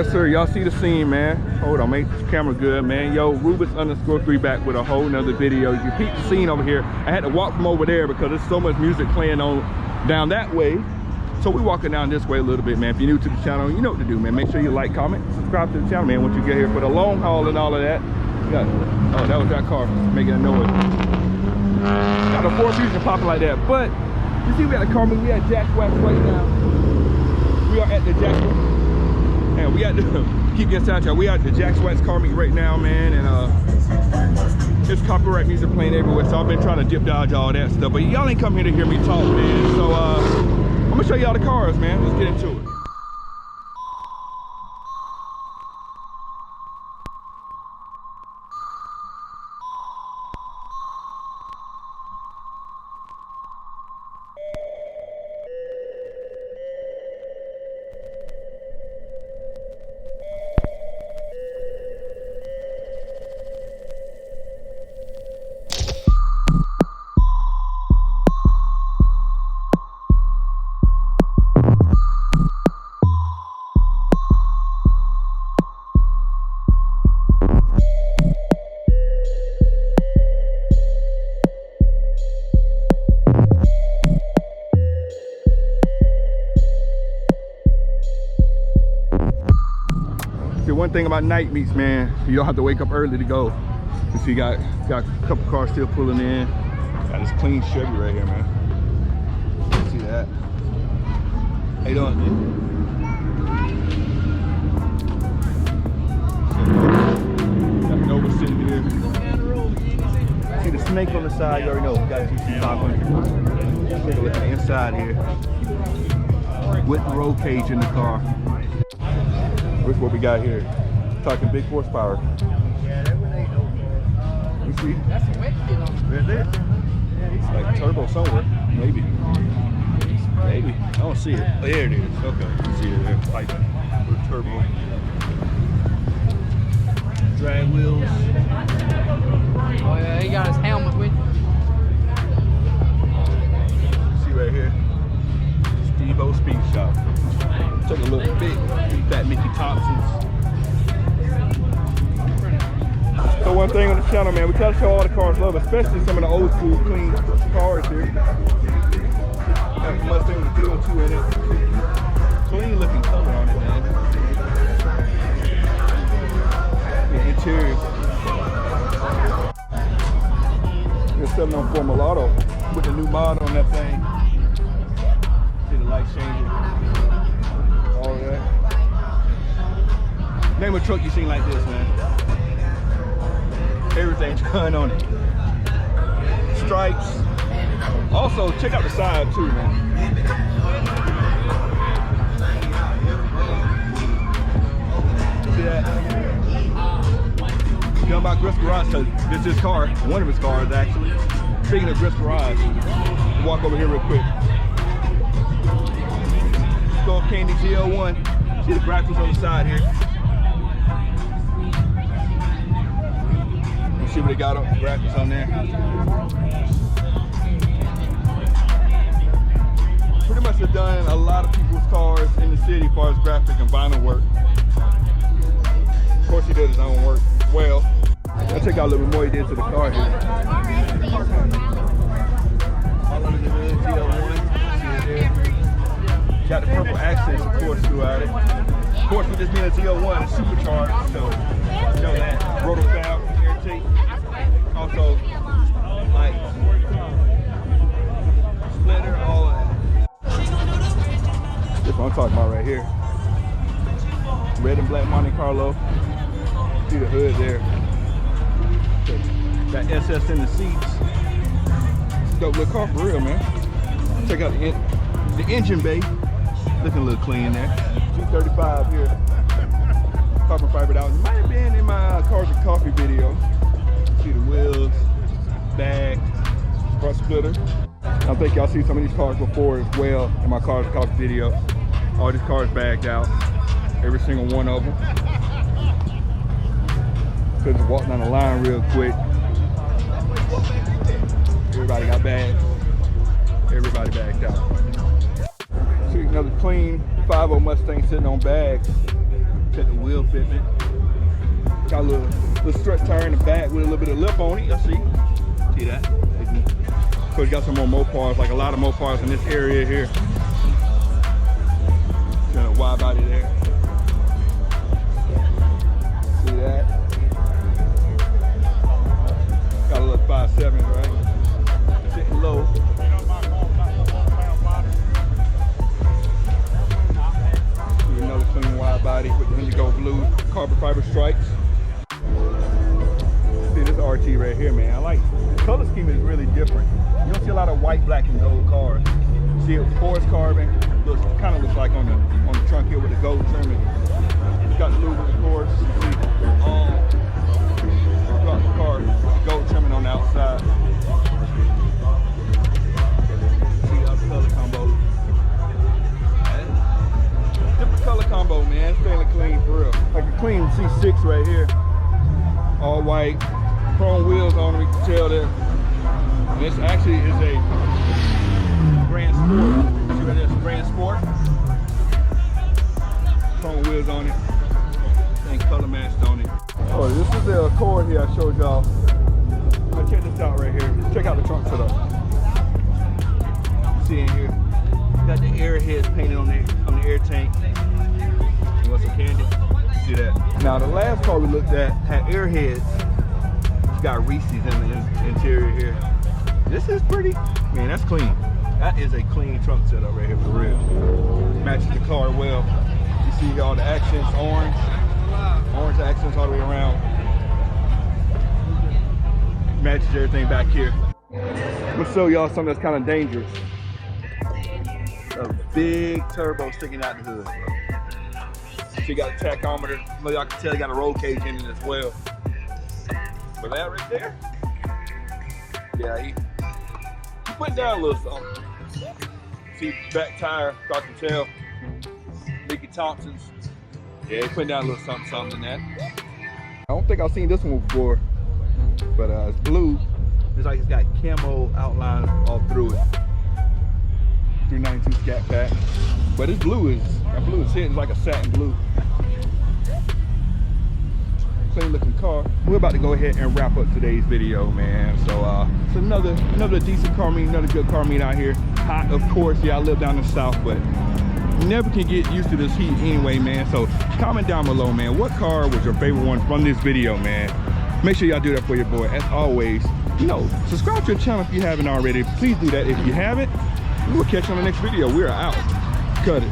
Yes, sir. Y'all see the scene, man. Hold on, make the camera good, man. Yo, Rubens_3 back with a whole nother video. You peep the scene over here. I had to walk from over there because there's so much music playing on down that way. So we're walking down this way a little bit, man. If you're new to the channel, you know what to do, man. Make sure you like, comment, subscribe to the channel, man. Once you get here for the long haul and all of that. Yeah. Oh, that was that car making a noise. Got a Ford Fusion popping like that. But you see, we got a car meet. We at Jax Wax right now. We are at the Jax. And we got to keep getting sound check. We are at the Jax Wax car meet right now, man. And there's copyright music playing everywhere. So I've been trying to dip dodge all that stuff. But y'all ain't come here to hear me talk, man. So I'm gonna show y'all the cars, man. Let's get into it. One thing about night meets, man, you don't have to wake up early to go. You see, got a couple cars still pulling in. Got this clean Chevy right here, man. See that? How you doing? Got Nova sitting here. See the snake on the side? You already know. We got a GT500. Take a look at the inside here. With the roll cage in the car. Look what we got here. Talking big horsepower. You see? That's a wet kit on there. It's like turbo somewhere. Maybe. Maybe. I don't see it. Oh, there it is. Okay. You see it there. Like turbo. Drag wheels. Oh yeah, he got his helmet with him. See right here. Steve-O Speed Shop. Take a look. Big fat Mickey Thompsons. So one thing on the channel, man, we try to show all the cars love, especially some of the old school clean cars here. Got the Mustang with the 302 in it. Clean looking color on it, man. The interior. There's 704 Mulatto with the new mod on that thing. See the light changing. All that. Name a truck you seen like this, man. Everything's done on it. Stripes. Also, check out the side too, man. See that? Done by Griff's Garage, because this is his car, one of his cars actually. Speaking of Griff's Garage, walk over here real quick. Skull Candy ZL1. See the graphics on the side here. See what they got on graphics on there. Pretty much have done a lot of people's cars in the city as far as graphic and vinyl work. Of course he does his own work well. I'll check out a little bit more he did to the car here. All under the hood, ZL1. Got the purple accents, of course, throughout it. Of course, with this being a ZL1, it's supercharged, so you know that. Rotofab, air tape. Also, lights, splitter, all of that. That's what I'm talking about right here. Red and black Monte Carlo. See the hood there. Got SS in the seats. Dope little car for real, man. Check out the engine bay. Looking a little clean there. G35 here. Carbon fiber out. It might have been in my Cars and Coffee video. See the wheels, bag, front splitter. I think y'all see some of these cars before as well in my Cars and Coffee video. All these cars bagged out. Every single one of them. So just walk down the line real quick. Everybody got bags. Everybody bagged out. See another clean 5.0 Mustang sitting on bags. Check the wheel fitment. Got a little strut tire in the back with a little bit of lip on it. Y'all see that? Of course, got some more Mopars, like a lot of Mopars in this area here. Got a wide body there. See that? Got a little 5.7, right? Sitting low. See another clean wide body with the indigo blue carbon fiber stripes. See this RT right here, man. I like the color scheme is really different. You don't see a lot of white, black, and gold cars. You see it forest carbon. Kind of looks like on the trunk here with the gold trimming. It's got the lubricant, of course. You see throughout the car, gold trimming on the outside. See the color combo. Different color combo, man. It's fairly clean for real. Like a clean C6 right here. All white, chrome wheels on them, you can tell there. And this actually is a Grand Sport. See what it is, Grand Sport. Chrome wheels on it. And color matched on it. Oh, this is the Accord here I showed y'all. Now check this out right here. Check out the trunk setup. See in here. Got the airheads painted on the air tank. You want some candy? See that? Now the last car we looked at had airheads. It's got Reese's in the interior here. This is pretty, man, that's clean. That is a clean trunk setup right here for real. Matches the car well. You see all the accents, orange accents all the way around. Matches everything back here. I'm gonna show y'all something that's kind of dangerous. A big turbo sticking out the hood, bro. You got a tachometer. Y'all can tell you got a roll cage in it as well. But that right there, yeah, he put down a little something. See back tire, y'all can tell. Mickey Thompson's. Yeah, he put down a little something in that. I don't think I've seen this one before, but it's blue. It's like it's got camo outline all through it. 392 Scat Pack. But this blue is, that blue is hitting like a satin blue. Clean looking car. We're about to go ahead and wrap up today's video, man. So it's another decent car meet, another good car meet out here. Hot, of course. Yeah, I live down in the south, but you never can get used to this heat anyway, man. So comment down below, man. What car was your favorite one from this video, man? Make sure y'all do that for your boy. As always, you know, subscribe to the channel if you haven't already. Please do that if you haven't. We'll catch you on the next video. We're out. Cut it.